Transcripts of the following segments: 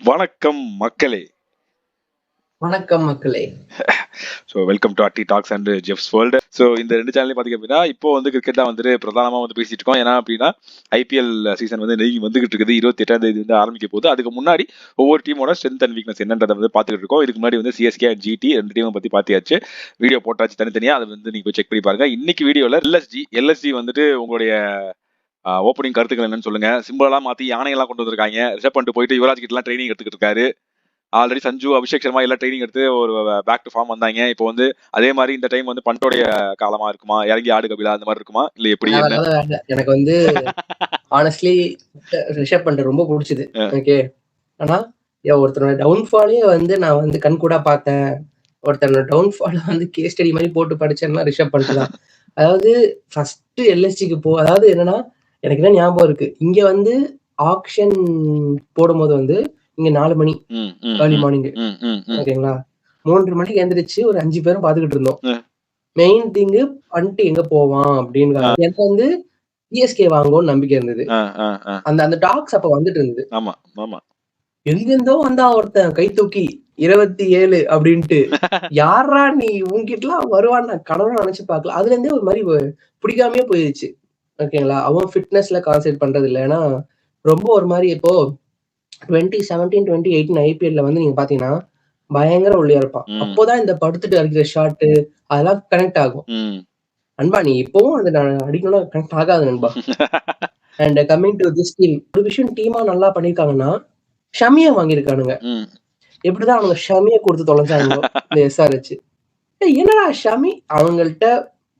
வணக்கம் மக்களே. வணக்கம் மக்களே. So welcome to Atti talks and Jeff's world. So இந்த ரெண்டு சேனலையும் பார்த்தீங்க அப்படின்னா இப்போ வந்து கிரிக்கெட் தான் வந்துட்டு பிரதானமாக வந்து பேசிட்டு இருக்கோம். ஏன்னா அப்படின்னா ஐபிஎல் சீசன் வந்து நெருங்கி வந்துகிட்டு இருக்குது. 28ஆம் தேதி வந்து ஆரம்பிக்க போகுது. அதுக்கு முன்னாடி ஒவ்வொரு டீமோட ஸ்ட்ரென்த் அண்ட் வீக்னஸ் என்னன்றதை வந்து பார்த்துட்டு இருக்கோம். இதுக்கு முன்னாடி வந்து சிஎஸ்கே அண்ட் ஜிடி ரெண்டு டீமை பற்றி பார்த்தியாச்சு. வீடியோ போட்டாச்சு தனித்தனியாக. அதை வந்து நீங்கள் போய் செக் பண்ணி பாருங்க. இன்னைக்கு வீடியோவில் எல்எஸ்ஜி வந்துட்டு உங்களுடைய ஓப்பனிங் கருத்துக்கள் என்னன்னு சொல்லுங்க. சிம்பிளெல்லாம் மாற்றி யானையெல்லாம் கொண்டு வந்திருக்காங்க. ரிஷப் பண்ணிட்டு போயிட்டு யுவராஜ் கிட்டலாம் ட்ரைனிங் எடுத்துக்கிட்டு இருக்காரு. ஆல்ரெடி சஞ்சு அபிஷேக் சர்மா எல்லாம் ட்ரைனிங் எடுத்து ஒரு பேக் டு ஃபார்ம் வந்தாங்க. இப்போ வந்து அதே மாதிரி இந்த டைம் வந்து பண்டோடைய காலமா இருக்குமா, இறங்கி ஆடு கபிலா அந்த மாதிரி இருக்குமா, இல்ல எப்படி? எனக்கு வந்து ஆனஸ்ட்லி ரிஷப் பண்ட் ரொம்ப பிடிச்சது. ஓகே, ஆனா ஒருத்தரோட டவுன்ஃபாலே வந்து நான் வந்து கண்கூடா பார்த்தேன். ஒருத்தரோட டவுன்ஃபால வந்து கேஸ் ஸ்டடி மாதிரி போட்டு படிச்சேன்னா ரிஷப் பண்ட் தான். அதாவது ஃபர்ஸ்ட் எல்எஸ்சிக்கு அதாவது என்னன்னா எனக்கு என்ன ஞாபகம் இருக்கு, இங்க வந்து ஆக்ஷன் போடும்போது வந்து இங்க 4 மணி ஏர்லி மார்னிங், ஓகேங்களா, 3 மணிக்கு எந்திரிச்சு ஒரு 5 பேரும் பாத்துக்கிட்டு இருந்தோம். மெயின் திங் பண்ட் எங்க போவான் அப்படின்னு எனக்கு வந்து சிஎஸ்கே வாங்கும்னு நம்பிக்கை இருந்தது. அந்த டாக்ஸ் அப்ப வந்துட்டு இருந்தது. ஆமா ஆமா, எங்கிருந்தோ வந்தா ஒருத்தன் கை தூக்கி 27 அப்படின்ட்டு. யாரா நீ உங்ககிட்டலாம் வருவான்னு நான் கனவு நினைச்சு பார்க்கல. அதுல இருந்தே ஒரு மாதிரி பிடிக்காமே போயிடுச்சு. ஓகேங்களா, அவன் ஃபிட்னஸ்ல கான்சென்ட்ரேட் பண்றது இல்லை. ஏன்னா ரொம்ப ஒரு மாதிரி இப்போ 2017 2018 ஐபிஎல்ல வந்து நீங்க பாத்தீங்கன்னா பயங்கர ஒல்லியா இருப்பான். அப்போதான் இந்த படுத்துட்டு அடிக்கிற ஷாட் அதெல்லாம் கனெக்ட் ஆகும். நண்பா நீ இப்பவும் அது அடிக்கணும்னா கனெக்ட் ஆகாது நண்பா. And coming to this team, ஒரு விஷயம் டீமா நல்லா பண்ணிருக்காங்கன்னா ஷமியா வாங்கியிருக்கானுங்க. எப்படிதான் அவங்க ஷமிய கொடுத்து தொலைஞ்சாங்க இந்த எஸ்ஆர்ஹெச். என்னடா ஷமி அவங்கள்ட்ட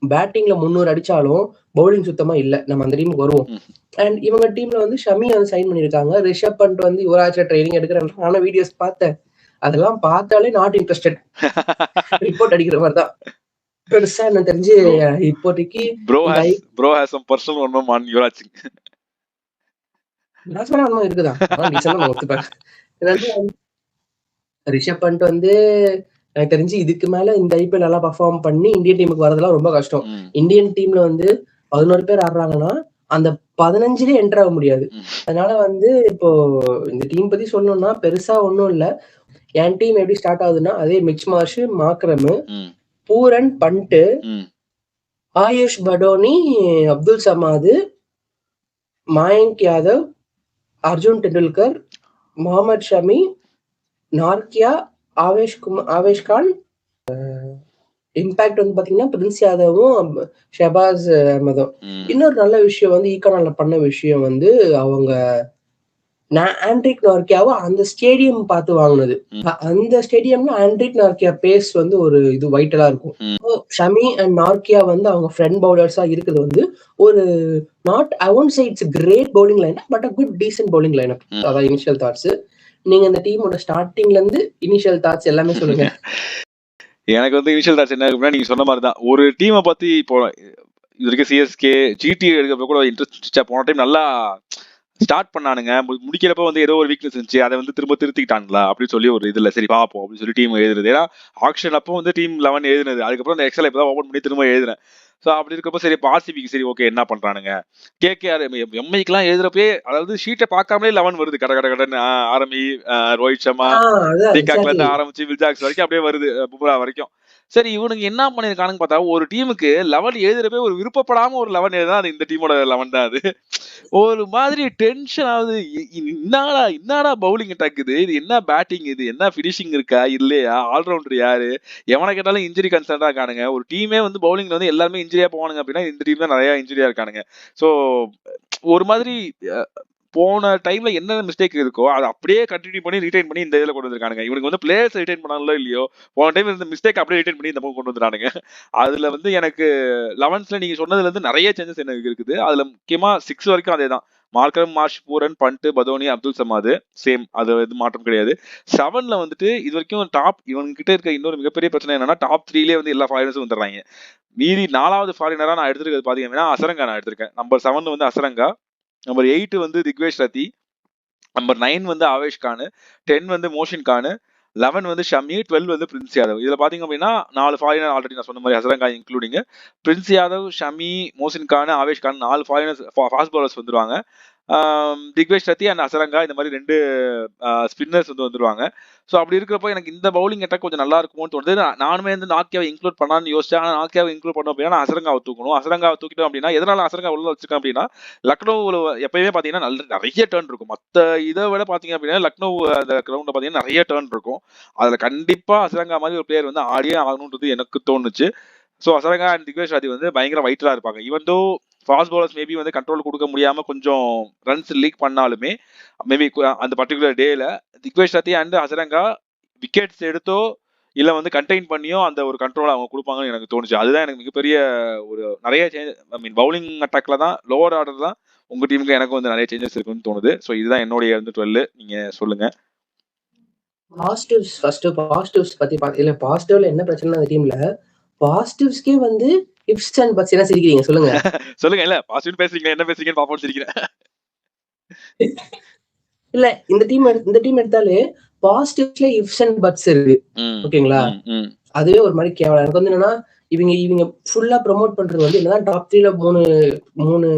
பேட்டிங்ல 300 அடிச்சாலும் பவுலிங் சுத்தமா இல்ல. நம்ம அந்த டீமுக்கு வருவோம். அண்ட் இவங்க டீம்ல வந்து ஷமியை வந்து சைன் பண்ணிருக்காங்க. ரிஷப் பண்ட் வந்து யுவராஜ் ட்ரைனிங் எடுக்கிறேன். ஆனா வீடியோஸ் பார்த்தேன், அதெல்லாம் பார்த்தாலே நாட் இன்ட்ரெஸ்டட் ரிப்போர்ட் அடிக்கிற மாதிரி தான். பெருசா என்ன தெரிஞ்சு இப்போதைக்கு ப்ரோ ஹஸ் சம் பர்சனல் ஒன்னும் ஆன் யுவராஜ் சிங். ஒன்னும் இருக்குதான், நான் ஒத்துப்பேன். ரிஷப் பண்ட் வந்து எனக்கு தெரிஞ்சு இதுக்கு மேல இந்த ஐபிஎல் நல்லா பர்ஃபார்ம் பண்ணி இந்தியன் டீமுக்கு வரதெல்லாம் ரொம்ப கஷ்டம். இந்தியன் டீம்ல வந்து 11 பேர் ஆடுறாங்கன்னா அந்த 15லயே என்டர் ஆக முடியாது. அதனால வந்து இப்போ இந்த டீம் பத்தி சொல்லணும்னா பெருசா ஒன்னும் இல்ல. என் டீம் எப்படி ஸ்டார்ட் ஆகுதுன்னா அதே Mitch Marsh, Markram, Pooran, Pant, Ayush Badoni, Abdul Samad, Mayank Yadav, Arjun Tendulkar, Mohammed Shami, Nortje, Avesh Khan. Impact வந்து பாத்தீங்கன்னா பிரின்ஸ் யாதவும் ஷபாஸ் அஹமதும். இன்னொரு நல்ல விஷயம் வந்து ஈகானால பண்ண விஷயம் வந்து அவங்க ஆண்ட்ரிக் நார்கியாவை அந்த ஸ்டேடியம் பார்த்து வாங்கினது. அந்த ஸ்டேடியம்ல ஆண்ட்ரிக் நார்கியா பேஸ் வந்து ஒரு இது வைட்டலா இருக்கும். ஷமி அண்ட் நார்கியா வந்து அவங்க ஃப்ரண்ட் பவுலர்ஸா இருக்குது வந்து ஒரு not I won't say it's great bowling line but a good decent bowling line. அதான் இனிஷியல் தாட்ஸ். நீங்க இந்த டீமோட ஸ்டார்டிங்ல இருந்து இனிஷியல் தாட்ஸ் எல்லாமே சொல்லுங்க. எனக்கு வந்து இனிஷியல் தாட்ஸ் என்ன இருக்குன்னா நீங்க சொன்ன மாதிரி தான். ஒரு டீமை பத்தி இப்போ இது வரைக்கும் சிஎஸ்கே ஜிடி எடுக்கிறப்ப கூட இன்ட்ரெஸ்ட் போன டைம் நல்லா ஸ்டார்ட் பண்ணானுங்க. முடிக்கிறப்ப வந்து ஏதோ ஒரு வீக்னஸ் இருந்துச்சு, அதை வந்து திரும்ப திருத்திக்கிட்டாங்களா அப்படின்னு சொல்லி ஒரு இதுல சரி பார்ப்போம் அப்படின்னு சொல்லி டீம் எழுதுறது. ஏன்னா ஆக்ஷன் அப்போ வந்து டீம் 11 எழுதுனது, அதுக்கப்புறம் அந்த எக்ஸல் இப்பதான் ஓபன் பண்ணி திரும்ப எழுதுனேன். ஸோ அப்படி இருக்கப்போ சரி இப்போ ஆர்சிபிக்கு சரி ஓகே என்ன பண்றானுங்க, கேகேஆர் எம்ஐக்கெல்லாம் எழுதுறப்பே அதாவது ஷீட்டை பார்க்காமலே 11 வருது கட கட கடன்னு. ஆரம்பி ரோஹித் சர்மா டிகாக்ல இருந்து ஆரம்பிச்சு வில்ஜாக்ஸ் வரைக்கும் அப்படியே வருது, பும்ரா வரைக்கும். சரி இவனுக்கு என்ன பண்ணிருக்கானுன்னு பார்த்தா ஒரு டீமுக்கு 11 எழுதுறப்பே ஒரு விருப்பப்படாம ஒரு 11 எழுதுனா அது இந்த டீமோட 11 தான். அது ஒரு மாதிரி டென்ஷன் ஆகுது. என்னடா பவுலிங் அட்டாக் இது என்ன பேட்டிங் இது என்ன பினிஷிங் இருக்கா இல்லையா, ஆல்ரவுண்டர் யாரு, எவனை கேட்டாலும் இன்ஜுரி கன்சர்ன்டா இருக்கானுங்க. ஒரு டீமே வந்து பவுலிங்ல வந்து எல்லாருமே இன்ஜுரியா போவானுங்க அப்படின்னா இந்த டீம் தான் நிறைய இன்ஜுரியா இருக்கானுங்க. ஸோ ஒரு மாதிரி போன டைம்ல என்ன மிஸ்டேக் இருக்கோ அதை அப்படியே கண்டினியூ பண்ணி ரிட்டைன் பண்ணி இந்த இதுல கொண்டு வந்திருக்கானுங்க. இவனுக்கு வந்து பிளேயர்ஸ் ரிட்டைன் பண்ணாங்களோ இல்லையோ, போன டைம் இந்த மிஸ்டேக் அப்படியே ரிட்டைன் பண்ணி இந்த பக்கம் கொண்டு வந்துறானுங்க. அதுல வந்து எனக்கு 11ஸ்ல நீங்க சொன்னதுல இருந்து நிறைய சேஞ்சஸ் எனக்கு இருக்குது. அதுல முக்கியமா 6 வரைக்கும் அதே தான். Markram, Marsh, Pooran, Pant, Badoni, Abdul Samad same, அது எதுவும் மாற்றம் கிடையாது. 7ல வந்துட்டு இது வரைக்கும் டாப் இவன்கிட்ட இருக்க இன்னொரு மிகப்பெரிய பிரச்சனை என்னன்னா டாப் 3லயே வந்து எல்லா ஃபாரினர்ஸும் வந்துடுறாங்க. மீறி 4வது ஃபாரினரா நான் எடுத்திருக்கிறது பாத்தீங்கன்னா அசரங்கா நான் எடுத்திருக்கேன். நம்பர் 7 வந்து அசரங்கா, நம்பர் 8 வந்து திக்வேஷ் ரத்தி, நம்பர் 9 வந்து ஆவேஷ் கான், 10 வந்து மோஷின் கான், 11 வந்து ஷமி, 12 வந்து பிரின்ஸ் யாதவ். இதுல பாத்தீங்க அப்படின்னா 4 ஃபாரினர் ஆல்ரெடி நான் சொன்ன மாதிரி அசரங்கா including Prince Yadav, Shami, Mohsin Khan, Avesh Khan 4 foreigners fast bowlers வந்துருவாங்க. திக்வேஷ் ரத்தி அண்ட் அசரங்கா இந்த மாதிரி 2 ஸ்பின்னர்ஸ் வந்துருவாங்க. ஸோ அப்படி இருக்கிறப்போ எனக்கு இந்த பவுலிங் அட்டாக் கொஞ்சம் நல்லா இருக்குமோன்னு தோணுது. நானுமே நாக்கியாவை இன்க்ளூட் பண்ணலான்னு யோசிச்சேன். ஆனால் நாக்கியாவை இன்க்ளூட் பண்ணோம் அப்படின்னா நான் அசரங்காவை தூக்கணும். அசரங்காவை தூக்கிட்டோம் அப்படின்னா எதனால அசரங்கா உள்ள வச்சிருக்கேன் அப்படின்னா லக்னோவில் எப்பயுமே பார்த்தீங்கன்னா நிறைய டர்ன் இருக்கும். மற்ற இதை விட பார்த்தீங்க அப்படின்னா லக்னோ அந்த கிரவுண்டில் பார்த்தீங்கன்னா நிறைய டர்ன் இருக்கும். அதில் கண்டிப்பாக அசரங்கா மாதிரி ஒரு பிளேயர் ஆடியே ஆகணுன்றது எனக்கு தோணுச்சு. So Azarenka and Digvesh Rathi பயங்கர வைட்டலா இருப்பாங்க. Even though fast bowlers maybe control கொடுக்க முடியாம கொஞ்சம் ரன்ஸ் லீக் பண்ணாலுமே மேபி அந்த பர்டிகுலர் டேல Digvesh Rathi and Azarenka wickets எடுத்தோ இல்ல கண்டெயின் பண்ணியோ அந்த ஒரு கண்ட்ரோல் அவங்க கொடுப்பாங்கன்னு எனக்கு தோணுச்சு. அதுதான் எனக்கு மிகப்பெரிய ஒரு நிறைய சேஞ்ச். பவுலிங் அட்டாக்ல தான் லோவர் ஆர்டர் தான் உங்க டீமுக்கு எனக்கு நிறைய சேஞ்சஸ் இருக்குன்னு தோணுது. ஸோ இதுதான் என்னுடைய 12. நீங்க சொல்லுங்க. பாசிட்டிவ்ஸ் பத்தி இல்ல பாசிட்டிவ்ல என்ன பிரச்சனை அந்த டீம்ல பாசிட்டிவ்ஸ்க்கே இஃப்ஸ் அண்ட் பட்ஸ் என்ன சிரிக்கிறீங்க சொல்லுங்க. சொல்லுங்க. இல்ல பாசிட்டிவ் பேசுறீங்க, என்ன பேசுறீங்கன்னு பாப்போம் சிரிக்கிறேன். இல்ல இந்த டீம் எடுத்தாலே பாசிட்டிவ்ஸ்ல இஃப்ஸ் அண்ட் பட்ஸ் இருக்கு. ஓகேங்களா? அதுவே ஒரு மாதிரி கேவலம். எனக்கு என்னன்னா இவங்க ஃபுல்லா ப்ரொமோட் பண்றது என்னதான் டாப் 3ல மூணு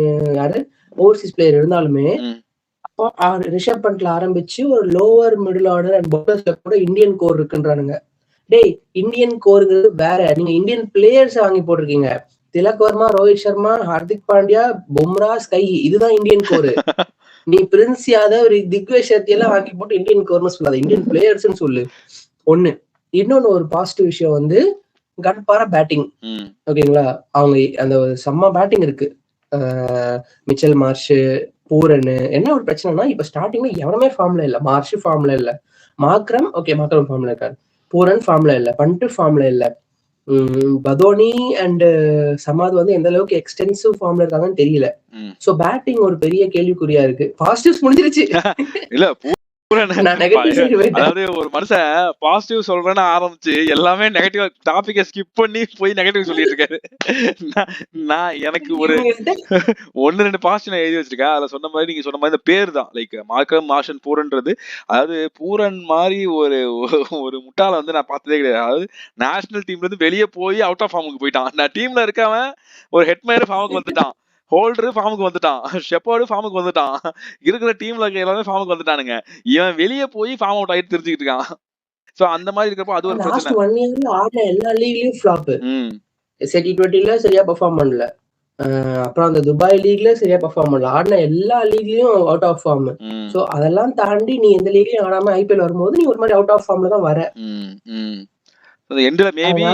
யாரு ஓவர்சீஸ் பிளேயர் இருந்தாலுமே ரிஷப் பண்ட்ல ஆரம்பிச்சு ஒரு லோவர் மிடில் ஆர்டர் அண்ட் பவுலர்ஸ்ல கூட இந்தியன் கோர் இருக்குன்றானுங்க. டேய் இந்தியன் கோருங்கிறது வேற. நீங்க இந்தியன் பிளேயர்ஸ் வாங்கி போட்டிருக்கீங்க. திலக் வர்மா, ரோஹித் சர்மா, ஹார்திக் பாண்டியா, பும்ரா, ஸ்கை, இதுதான் இந்தியன் கோரு. நீ பிரின்ஸ் யாதவ், திக்வேஷ் சர்த்தி எல்லாம் வாங்கி போட்டு இந்தியன் கோர்னு சொல்லாத, இந்தியன் பிளேயர்ஸ் சொல்லு. ஒண்ணு. இன்னொன்னு ஒரு பாசிட்டிவ் விஷயம் கன்பாரா பேட்டிங். ஓகேங்களா? அவங்க அந்த செம்ம பேட்டிங் இருக்கு. Mitchell Marsh, Pooran. என்ன ஒரு பிரச்சனைனா இப்ப ஸ்டார்டிங்ல எவனுமே ஃபார்ம்ல இல்ல. மார்ஷ் ஃபார்ம்ல இல்ல, மாக்ரம் ஃபார்ம்ல இருக்காரு, பூரன் ஃபார்ம்ல இல்ல, பண்ட் ஃபார்ம்ல இல்ல, பதோனி அண்ட் சமாத் எந்த அளவுக்கு எக்ஸ்டென்சிவ் ஃபார்ம்ல இருக்காங்கன்னு தெரியல. சோ பேட்டிங் ஒரு பெரிய கேள்விக்குறியா இருக்கு. பாசிட்டிவ்ஸ் முடிஞ்சிருச்சு. இல்ல அதாவது ஒரு மனுஷன் பாசிட்டிவ் சொல்றேன்னு ஆரம்பிச்சு எல்லாமே நெகட்டிவ் டாபிக்க ஸ்கிப் பண்ணி போய் நெகட்டிவ் சொல்லிட்டு இருக்காரு. நான் எனக்கு ஒரு 1-2 பாசிட்டிவ் எழுதி வச்சிருக்கேன். அதுல சொன்ன மாதிரி நீங்க சொன்ன மாதிரி இந்த பேர் தான் லைக் மார்க்கம் மார்ஷன் பூரன்றது. அதாவது பூரன் மாதிரி ஒரு முட்டாள நான் பார்த்ததே கிடையாது. அதாவது நேஷனல் டீம்ல இருந்து வெளியே போய் அவுட் ஆஃப் ஃபார்முக்கு போயிட்டான். நான் டீம்ல இருக்கவன் ஒரு ஹெட்மேயர் ஃபார்முக்கு வந்துட்டான், ஹோல்டர் ஃபார்முக்கு வந்துட்டான், ஷெப்பர்டு ஃபார்முக்கு வந்துட்டான், இருக்கிற டீம்ல இருக்க எல்லாமே ஃபார்முக்கு வந்துட்டானுங்க. இவன் வெளியே போய் ஃபார்ம் அவுட் ஆயிட்டு தெரிஞ்சுக்கிட்டு இருக்கான். சோ அந்த மாதிரி இருக்கப்போ அது ஒரு பிரச்சனை. 1 இயர்ல ஆடின எல்லா லீக்லயும் ஃப்ளாப். T20ல சரியா பெர்ஃபார்ம் பண்ணல. அப்புறம் அந்த துபாய் லீக்ல சரியா பெர்ஃபார்ம் பண்ணல. ஆடின எல்லா லீக்லயும் அவுட் ஆஃப் ஃபார்ம். சோ அதெல்லாம் தாண்டி நீ எந்த லீக்லயும் ஆடாம ஐபிஎல் வரும்போது நீ ஒரு மாதிரி அவுட் ஆஃப் ஃபார்ம்ல தான் வர. எண்ட்ல மேபி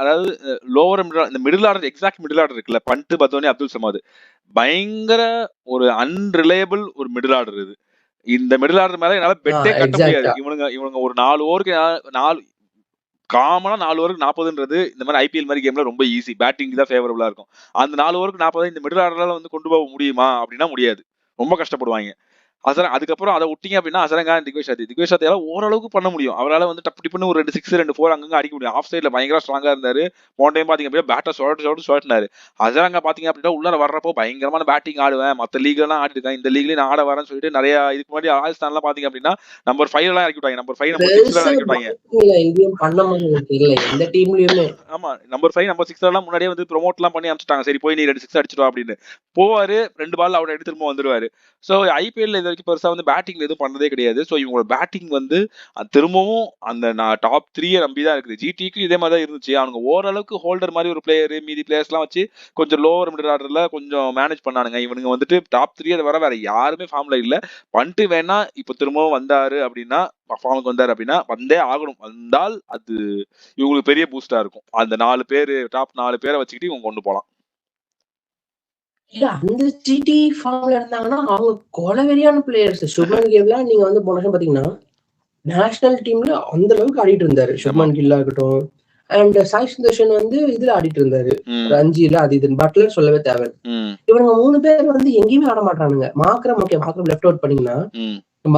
அதாவது லோவர் இந்த middle order, exact middle order இருக்குல்ல, பண்ட், பத்தோனி, அப்துல் சமாத், பயங்கர ஒரு அன்ரிலையபிள் ஒரு மிடில் ஆர்டர் இது. இந்த மிடில் ஆர்டர் மேல என்னால பெட்டே கட்ட முடியாது. இவங்க ஒரு 4 ஓவருக்கு காமனா 4 ஓவருக்கு 40ன்றது இந்த மாதிரி ஐபிஎல் மாதிரி கேம்ல ரொம்ப ஈஸி. பேட்டிங் தான் ஃபேவரபிளா இருக்கும். அந்த 4 ஓவருக்கு 40 இந்த மிடில் ஆர்டர்ல கொண்டு போக முடியுமா அப்படின்னா முடியாது. ரொம்ப கஷ்டப்படுவாங்க. அதுக்கப்புறம் அதை விட்டீங்க அப்படின்னா அசரங்கா, திக்வேஷ் ராதி ஓரளவுக்கு பண்ண முடியும். அவரால் டப்பு பண்ணி ஒரு 2 6 2 4 அங்கங்க அடிக்க முடியும். ஆஃப் சைட்ல பயங்கர ஸ்ட்ராங்கா இருந்தாரு. போன டைம் பாத்தீங்க அப்படின்னா பேட்டர் சுழட்டினாரு. அசரங்கா பாத்தீங்க அப்படின்னா உள்ள வர்றப்போ பயங்கரமான பேட்டிங் ஆடுவேன், மத்த லீக் எல்லாம் ஆடி இருக்கேன், இந்த லீக்லயும் நான் ஆட வரேன்னு சொல்லிட்டு நிறைய இதுக்கு முன்னாடி ராஜஸ்தான் எல்லாம் பாத்தீங்க அப்படின்னா நம்பர் 5 எல்லாம் இறக்கி விட்டாங்க, நம்பர் 5 நம்பர் 6 எல்லாம் இறக்கி விட்டாங்க. ஆமா, நம்பர் 5 நம்பர் 6 எல்லாம் முன்னாடியே ப்ரோமோட் எல்லாம் பண்ணி அனுப்பிச்சிட்டாங்க. சரி போய் நீ 2 6 அடிச்சிடுவா அப்படின்னு போவாரு. 2 பால் அவுட் எடுத்து திரும்ப வந்துருவாரு. சோ ஐபிஎல் இது வரைக்கும் பெருசா பேட்டிங்ல எதுவும் பண்ணதே கிடையாது. சோ இவங்களோட பேட்டிங் திரும்பவும் அந்த டாப் 3 நம்பிதான் இருக்குது. ஜிடிக்கு இதே மாதிரி தான் இருந்துச்சு. அவங்க ஓரளவுக்கு ஹோல்டர் மாதிரி ஒரு பிளேயர், மீதி பிளேயர்ஸ் எல்லாம் வச்சு கொஞ்சம் லோவர் மிடில் ஆர்டர்ல கொஞ்சம் மேனேஜ் பண்ணானுங்க. இவனுங்க டாப் 3 அதை வேற யாருமே ஃபார்ம்ல இல்ல. பண்ட் வேணா இப்ப திரும்பவும் வந்தாரு அப்படின்னா, ஃபார்முக்கு வந்தாரு அப்படின்னா வந்தே ஆகணும். வந்தால் அது இவங்களுக்கு பெரிய பூஸ்டா இருக்கும். அந்த 4 பேரு டாப் 4 பேரை வச்சுக்கிட்டு இவங்க கொண்டு போலாம். இல்ல அந்த ஜிடி ஃபார்ம்ல இருந்தாங்கன்னா அவங்க கொலவெறியான பிளேயர்ஸ். சுப்மன் கில்லாம் நீங்க போன வருஷம் பாத்தீங்கன்னா நேஷனல் டீம்ல அந்த அளவுக்கு ஆடிட்டு இருந்தாரு. சுப்மன் கில்லா இருக்கட்டும், அண்ட் சாய் சுதர்ஷன் இதுல ஆடிட்டு இருந்தாரு, ரஞ்சில. அது இது பட்லர் சொல்லவே தேவை. இவங்க 3 பேர் எங்கேயுமே ஆட மாட்டானுங்க. மாக்ரம் லெஃப்ட் அவுட் பண்ணீங்கன்னா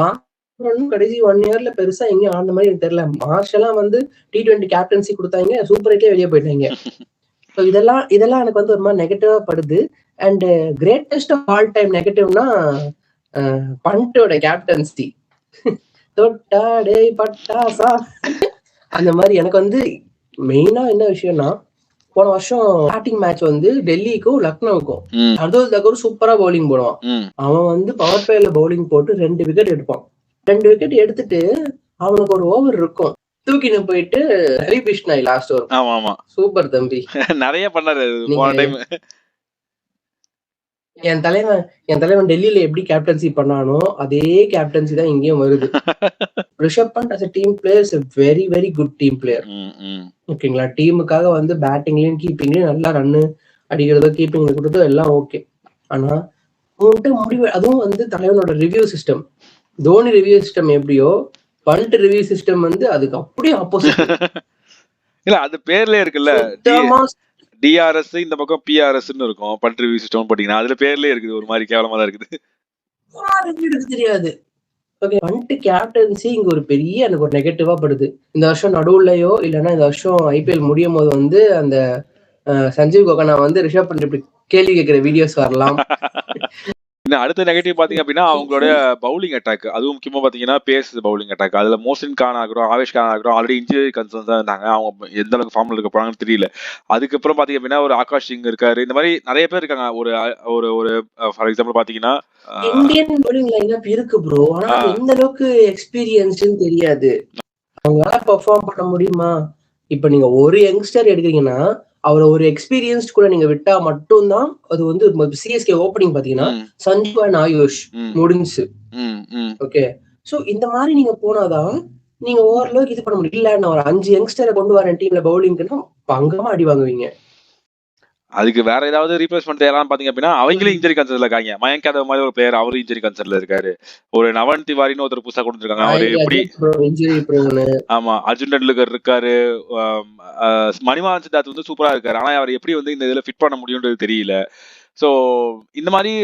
மாக்ரம் கடைசி 1 இயர்ல பெருசா எங்கேயும் ஆடின மாதிரி எனக்கு தெரியல. மார்ஷ் எல்லாம் T20 கேப்டன்சி கொடுத்தாங்க, சூப்பர் 8 வெளியே போயிட்டாங்க. இதெல்லாம் எனக்கு ஒரு மாதிரி நெகட்டிவா படுது. And greatest of all time நெகட்டிவ்னா பண்டோட கேப்டன்சி. தொட்டாடே பட்டாசா அந்த மாதிரி. எனக்கு மெயினா என்ன விஷயம்னா போன வருஷம் பேட்டிங் மேட்ச் வந்து டெல்லிக்கும் லக்னோவுக்கும் ஷர்துல் தகர் சூப்பரா பவுலிங் போடுவான். அவன் வந்து பவர் பிளேல பவுலிங் போட்டு 2 விக்கெட் எடுப்பான். 2 விக்கெட் எடுத்துட்டு அவனுக்கு ஒரு ஓவர் இருக்கும், தூக்கின்னு போயிட்டு Hari Bishnoi last over. Super தம்பி, நிறைய பண்ணாரு போன டைம். என் தலைவன் டெல்லியில எப்படி கேப்டன்சி பண்ணானோ அதே கேப்டன்சி தான் இங்கேயும் வருது. Rishabh Pant as a team player is a very very good team player. ஓகேங்களா, டீமுக்காக வந்து பேட்டிங்லயும் கீப்பிங்லயும் நல்லா ரன்னு அடிக்கிறதோ கீப்பிங்ல கொடுத்தோ எல்லாம் ஓகே. ஆனா உங்கள்கிட்ட முடிவு, அதுவும் வந்து தலைவனோட review system, Dhoni review system எப்படியோ பண்ட் ரிவ்யூ சிஸ்டம் வந்து அதுக்கு அப்படியே ஆப்போசிட். இல்ல அது பேர்லயே இருக்குல்ல, டிஆர்எஸ் இந்த பக்கம் பிஆர்எஸ்ன்னு இருக்கும். பண்ட் ரிவ்யூ சிஸ்டம் பாத்தீங்கன்னா அதுல பேர்லயே இருக்குது, ஒரு மாதிரி கேவலமா தான் இருக்குது. தெரியாது. ஓகே, பண்ட் கேப்டன்சி இங்க ஒரு பெரிய எனக்கு ஒரு நெகட்டிவா படுது. இந்த வருஷம் நடுவுலயோ இல்லைன்னா இந்த வருஷம் ஐபிஎல் முடியும் போது வந்து அந்த சஞ்சீவ் கோகனா வந்து ரிஷப் பண்ட் இப்படி கேள்வி கேட்கிற வீடியோஸ் வரலாம். அடுத்த நெகட்டிவ் பாத்தீங்க அப்படின்னா அவங்களோட பவுலிங் அட்டாக், அதுவும் முக்கியமா பாத்தீங்கன்னா பேஸ் பவுலிங் அட்டாக். அதுல மோசின் கான் ஆகட்டும், ஆவேஷ் கான் ஆகட்டும் ஆல்ரெடி இன்ஜுரி கன்சர்ன்ஸ் தான் இருந்தாங்க. அவங்க எந்த அளவுக்கு ஃபார்ம்ல இருக்க போறாங்கன்னு தெரியல. அதுக்கப்புறம் பாத்தீங்க அப்படின்னா ஒரு ஆகாஷ் சிங் இருக்காரு, இந்த மாதிரி நிறைய பேர் இருக்காங்க. ஒரு ஒரு ஃபார் எக்ஸாம்பிள் பாத்தீங்கன்னா இந்தியன் பவுலிங் லைனப் இருக்கு ப்ரோ, ஆனா எந்த அளவுக்கு எக்ஸ்பீரியன்ஸ்னு தெரியாது. அவங்களால பெர்ஃபார்ம் பண்ண முடியுமா? இப்ப நீங்க ஒரு யங்ஸ்டர் எடுக்கிறீங்கன்னா அவரை ஒரு எக்ஸ்பீரியன்ஸ் கூட நீங்க விட்டா மட்டும்தான் அது வந்து சிஎஸ்கே ஓப்பனிங் பாத்தீங்கன்னா சஞ்சு அண்ட் ஆயுஷ் முடிஞ்சு. ஓகே, சோ இந்த மாதிரி நீங்க போனாதான் நீங்க ஓரளவுக்கு இது பண்ண முடியும். இல்ல நான் ஒரு 5 யங்ஸ்டரை கொண்டு வரேன் டீம்ல பவுலிங்க்குன்னா பங்கமா அடி வாங்குவீங்க. அதுக்கு வேற ஏதாவது ரீப்ளேஸ்மெண்ட் தேவையான பாத்தீங்க அப்படின்னா அவங்களும் இன்ஜுரி கன்சர்ன்ல இருக்காங்க. மயங்க் யாதவ் மாதிரி ஒரு பிளேயர் அவரும் இன்ஜுரி கன்சர்ன்ல இருக்காரு. ஒரு நவன் திவாரின்னு ஒருத்தர் புதுசா கொடுத்துருக்காங்க, அவரு எப்படி ஆமா அர்ஜுன் டெண்டுல்கர் இருக்காரு, மணிமாறன் சித்தார்த் வந்து சூப்பரா இருக்காரு. ஆனா அவர் எப்படி வந்து இந்த இதுல ஃபிட் பண்ண முடியும்ன்றது தெரியல. சோ இந்த மாதிரி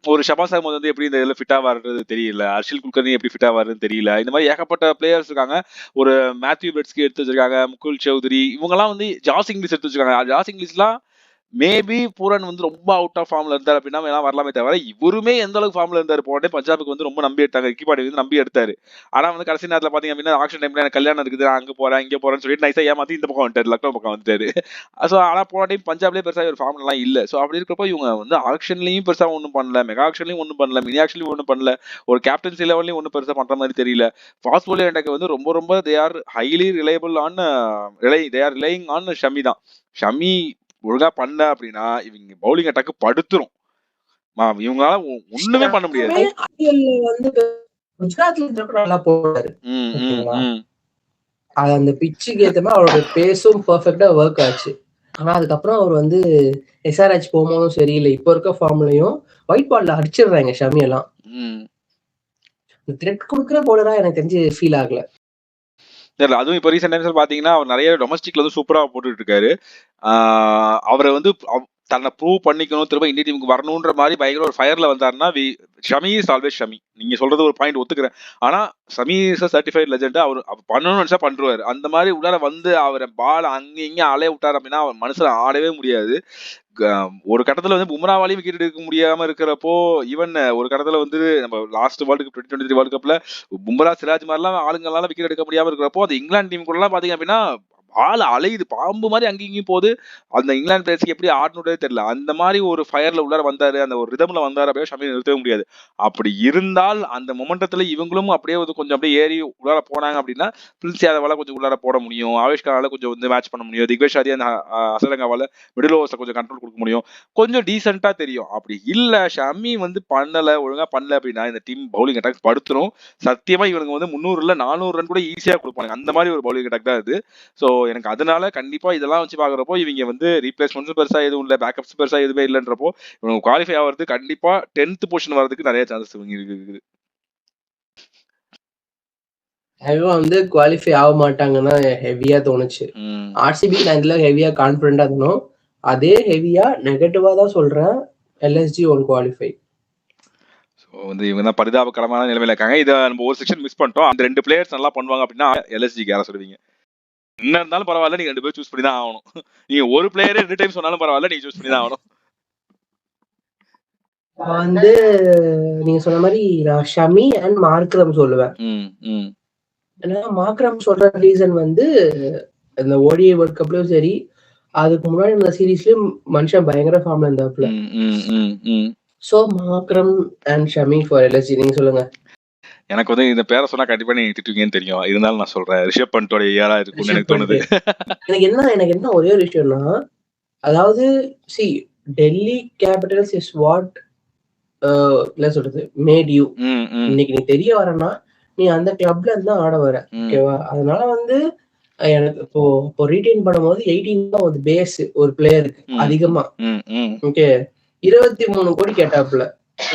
ஒரு ஷபாஸ் அஹ்மத் வந்து எப்படி இந்த இதுல ஃபிட் ஆவாருன்றது தெரியல, அர்ஷில் குல்கர்னி எப்படி ஃபிட் ஆவாருன்னு தெரியல. இந்த மாதிரி ஏகப்பட்ட பிளேயர்ஸ் இருக்காங்க. ஒரு மேத்யூ பெட்ஸ்கி எடுத்து வச்சிருக்காங்க, முகுல் சௌத்ரி, இவங்க எல்லாம் வந்து ஜாஸ் இங்கிலீஷ் எடுத்து வச்சிருக்காங்க. ஜாஸ் இங்கிலீஷ்லாம் மேபி பூரன் வந்து ரொம்ப அவுட் ஆஃப் ஃபார்ம்ல இருந்தாரு அப்படின்னா எல்லாம் வரலாமே தவிர இவருமே எந்த அளவுக்கு ஃபார்ம்ல இருந்தாரு. போனே பஞ்சாபுக்கு வந்து ரொம்ப நம்பி எடுத்தாங்க, ரிக்கி வந்து நம்பி எடுத்தாரு. ஆனா வந்து கடைசி நேரத்துல பாத்தீங்க அப்படின்னா ஆக்ஷன் டைம்ல எனக்கு கல்யாணம் இருக்குது, அங்க போறேன் இங்க போறேன்னு சொல்லிட்டு நைஸா ஏமாத்தி இந்த பக்கம் வந்துட்டாரு, லக்னோ பக்கம் வந்துட்டாரு. சோ ஆனா போன டைம் பஞ்சாப்லயே பெருசா ஒரு ஃபார்ம்ல எல்லாம் இல்ல. சோ அப்படி இருக்கிறப்போ இவங்க வந்து ஆக்ஷன்லயும் பெருசா ஒண்ணும் பண்ணல, மெகா ஆக்ஷன்லயும் ஒண்ணும் பண்ணல, மினி ஆக்ஷன்லயும் ஒண்ணும் பண்ணல, ஒரு கேப்டன்சி லெவல்லயும் ஒண்ணும் பெருசா பண்ற மாதிரி தெரியல. ஃபாஸ்ட் பவுலர் எனக்கு வந்து ரொம்ப ரொம்ப they are highly reliable on they are relying on Shami தான். ஷமி ஒழுங்கா பண்ண அப்படின்னா இவங்க பவுலிங் அட்டாக் படுத்துரும். இவங்களால ஒண்ணுமே பண்ண முடியாது. நல்லா போறாரு, அந்த பிச்சுக்கு ஏத்த மாதிரி அவரோட பேஸும் பெர்ஃபெக்ட்டா ஒர்க் ஆச்சு. ஆனா அதுக்கப்புறம் அவர் வந்து எஸ்ஆர்ஹெச் போகும்போதும் சரியில்லை, இப்ப இருக்க ஃபார்ம்லயும் ஒயிட் பால்ல அடிச்சிடுறாங்க ஷமி எல்லாம். த்ரெட் கொடுக்குற போலரா எனக்கு தெரிஞ்சு ஃபீல் ஆகல. அதுவும் இப்ப ரீசெண்ட் டைம்ஸ் பாத்தீங்கன்னா அவர் நிறைய டொமஸ்டிக்ல வந்து சூப்பரா போட்டுட்டு இருக்காரு. அவரை வந்து தன்னை ப்ரூவ் பண்ணிக்கணும், திரும்ப இந்திய டீமுக்கு வரணும்ன்ற மாதிரி பயங்கர ஒரு ஃபயர்ல வந்தாருன்னா ஷமி இஸ் ஆல்வேஸ் ஷமி. நீங்க சொல்றது ஒரு பாயிண்ட் ஒத்துக்கிறேன். ஆனா Shami is a certified legend. அவர் பண்ணணும்னு நினைச்சா பண்றாரு. அந்த மாதிரி உள்ளார வந்து அவரை பால் அங்க இங்க அலைய விட்டாரு அப்படின்னா அவர் மனசுல ஆடவே முடியாது. ஒரு கட்டத்துல வந்து பும்ராவாலையும் விக்கெட் எடுக்க முடியாம இருக்கிறப்போ ஈவன் ஒரு கட்டத்துல வந்து நம்ம லாஸ்ட் வேர்ல்டு கப் 2023 வேர்ல்டு கப்ல பும்ரா சிராஜ் மாதிரிலாம் ஆளுங்களால விக்கெட் எடுக்க முடியாம இருக்கிறப்போ அது இங்கிலாந்து டீம் கூட எல்லாம் பாத்தீங்க அப்படின்னா ஆள் அலையுது, பாம்பு மாதிரி அங்கேயும் போகுது. அந்த இங்கிலாந்து பிளேயர்ஸ்க்கு எப்படி ஆடணுன்றதே தெரியல. அந்த மாதிரி ஒரு ஃபயர்ல உள்ளார வந்தாரு, அந்த ஒரு ரிதம்ல வந்தாரு அப்படியே ஷமி நிறுத்தவே முடியாது. அப்படி இருந்தால் அந்த மொமெண்டத்துல இவங்களும் அப்படியே கொஞ்சம் அப்படியே ஏறி உள்ளார போனாங்க அப்படின்னா பிரின்ஸ் யாதவால கொஞ்சம் உள்ளார போட முடியும், ஆவேஷ் கானால கொஞ்சம் வந்து மேட்ச் பண்ண முடியும், திக்வேஷ் ஆதி அந்த அசலங்காவால மிடில் ஓவர்ஸ்ல கொஞ்சம் கண்ட்ரோல் கொடுக்க முடியும், கொஞ்சம் டீசென்ட்டா தெரியும். அப்படி இல்ல ஷமி வந்து பண்ணல, ஒழுங்கா பண்ணல அப்படின்னா இந்த டீம் பவுலிங் அட்டாக் படுத்துரும். சத்தியமா இவனுங்க வந்து 300 இல்ல 400 ரன் கூட ஈஸியா கொடுப்பாங்க, அந்த மாதிரி ஒரு பவுலிங் அட்டாக் தான் இது. சோ எனக்கு அதனால கண்டிப்பா இதெல்லாம் வச்சு பாக்குறப்போ இவங்க வந்து ரீப்ளேஸ்மெண்ட்ஸும் பெருசா எதுவும் இல்ல, பேக்கப்ஸ் பெருசா எதுவுமே இல்லைன்றப்போ இவங்க குவாலிஃபை ஆகிறது கண்டிப்பா 10th பொசிஷன் வரதுக்கு நிறைய சான்சஸ் இவங்க இருக்குது. வந்து குவாலிஃபை ஆக மாட்டாங்கன்னா ஹெவியா தோணுச்சு. ஆர்சிபி நான் இதுல ஹெவியா கான்பிடண்டா இருந்தோம், அதே ஹெவியா நெகட்டிவா தான் சொல்றேன். LSG one qualify. வந்து இவங்க தான் பரிதாபகரமான நிலைமையில இருக்காங்க. இதை நம்ம ஒரு செக்ஷன் மிஸ் பண்ணிட்டோம். அந்த 2 பிளேயர்ஸ் நல்லா பண்ணுவாங்க அப்படின்னா எல்எஸ்ஜிக்கு யாரை சொல்லுவீங்க? என்ன இருந்தாலும் பரவாயில்ல, நீங்க 2 பேர் சூஸ் பண்ணி தான் ஆகணும். நீங்க ஒரு பிளேயரே 2 டைம் சொன்னாலும் பரவாயில்ல, நீங்க சூஸ் பண்ணி தான் ஆகணும். வந்து நீங்க சொன்ன மாதிரி நான் ஷமி அண்ட் மார்க்ரம் சொல்லுவேன். ஏன்னா மார்க்ரம் சொல்ற ரீசன் வந்து இந்த ஓடிஐ வேர்ல்ட் கப்லயும் சரி அதுக்கு முன்னாடி இந்த சீரீஸ்லயும் மனுஷன் பயங்கர ஃபார்ம்ல இருந்தாப்ல. So Markram and Shami for LSG. நீங்க சொல்லுங்க. எனக்கு வந்து இந்த பேரை சொன்னா கண்டிப்பா நீங்க திட்டுவீங்கன்னு தெரியும். இருந்தாலும் நான் சொல்றேன். ரிஷப் பண்டோட ஏரா இருக்கும்னு எனக்கு தோணுது. எனக்கு என்ன ஒரே ஒரு விஷயம்னா, அதாவது டெல்லி கேபிட்டல்ஸ் இஸ் வாட் என்ன சொல்றது மேட் யூ. இன்னைக்கு நீ தெரிய வரனா நீ அந்த கிளப்ல இருந்து ஆட வர. ஓகேவா? அதனால வந்து எனக்கு இப்போ ரீடைன் பண்ணும்போது 18 தான் வந்து பேஸ் ஒரு பிளேயருக்கு அதிகமா. ஓகே 23 கோடி கேட்டாப்ல.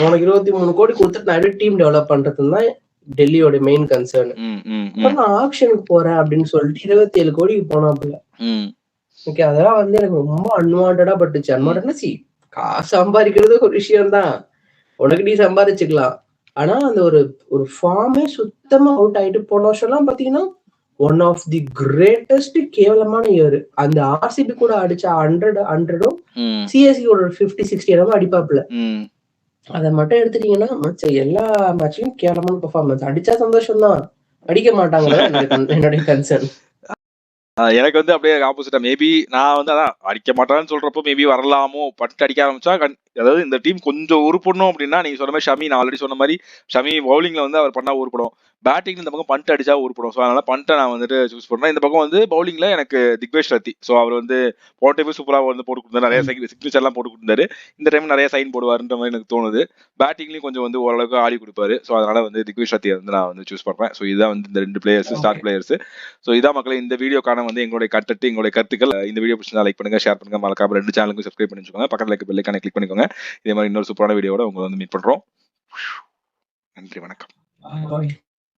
உனக்கு 23 கோடி கொடுத்துட்டு நான் எப்படி டீம் டெவலப் பண்றதுன்னு தான் டெல்லியோட மெயின் கன்சர்ன். நான் ஆக்ஷனுக்கு போறேன் அப்படின்னு சொல்லிட்டு 27 கோடிக்கு போனாப்புல. ஓகே அதெல்லாம் வந்து எனக்கு ரொம்ப அன்வான்டா பட்டுச்சு. அன்வான்டா காசு சம்பாதிக்கிறது ஒரு விஷயம் தான், உனக்கு நீ சம்பாதிச்சுக்கலாம். ஆனா அந்த ஒரு ஃபார்மே சுத்தமா அவுட் ஆயிட்டு போன வருஷம் எல்லாம் பாத்தீங்கன்னா ஒன் ஆஃப் தி கிரேட்டஸ்ட் கேவலமான இயர். அந்த ஆர்சிபி கூட அடிச்ச 100ம் சிஎஸ்கே ஒரு 50-60 இடமா அடிப்பாப்புல. அதை மட்டும் எடுத்துட்டீங்கன்னா மச்ச எல்லா மேட்ச்லயும் கேவலமான பெர்ஃபார்மன்ஸ். அடிச்சா சந்தோஷம் தான், அடிக்க மாட்டாங்க என்னுடைய கன்சர்ன். எனக்கு வந்து அப்படியே ஆப்போசிட்டா மேபி நான் வந்து அதான் அடிக்க மாட்டான்னு சொல்றப்போ மேபி வரலாமோ பட்டு அடிக்க ஆரம்பிச்சா அதாவது இந்த டீம் கொஞ்சம் உருப்படணும் அப்படின்னா நீங்க சொன்ன மாதிரி ஷமி, நான் ஆல்ரெடி சொன்ன மாதிரி ஷமி பவுலிங்ல வந்து அவர் பண்ணா உருப்படும், பேட்டிங் இந்த பக்கம் பண்ட் அடிச்சா உருப்படும். ஸோ அதனால பண்ட்டை நான் வந்துட்டு சூஸ் பண்றேன். இந்த பக்கம் வந்து பவுலிங்ல எனக்கு திக்வேஷ் ரத்தி. ஸோ அவர் வந்து போன டைம் சூப்பராக வந்து போட்டு கொடுத்தாரு, நிறைய சிக்னேச்சர்லாம் போட்டு கொடுத்தாரு. இந்த டைம் நிறைய சைன் போடுவாருன்ற மாதிரி எனக்கு தோணுது. பேட்டிங்லயும் கொஞ்சம் வந்து ஓரளவுக்கு ஆடி கொடுப்பாரு. ஸோ அதனால வந்து திக்வேஷ் ரத்தியை வந்து நான் வந்து சூஸ் பண்றேன். ஸோ இதுதான் வந்து இந்த 2 பிளேயர்ஸ் ஸ்டார் பிளேயர்ஸ். ஸோ இதான் மக்களே இந்த வீடியோக்கான வந்து எங்களுடைய கருத்துக்கள். இந்த வீடியோ பிடிச்சா லைக் பண்ணுங்க, ஷேர் பண்ணுங்க, மறக்காம 2 சேனலுக்கும் சப்ஸ்கிரைப் பண்ணி வச்சுக்கோங்க, பக்கத்துல இருக்க பெல் ஐகானை கிளிக் பண்ணிக்கோங்க. இதே மாதிரி இன்னொரு சூப்பரான வீடியோவோட உங்களை வந்து மீட் பண்றோம். நன்றி, வணக்கம்.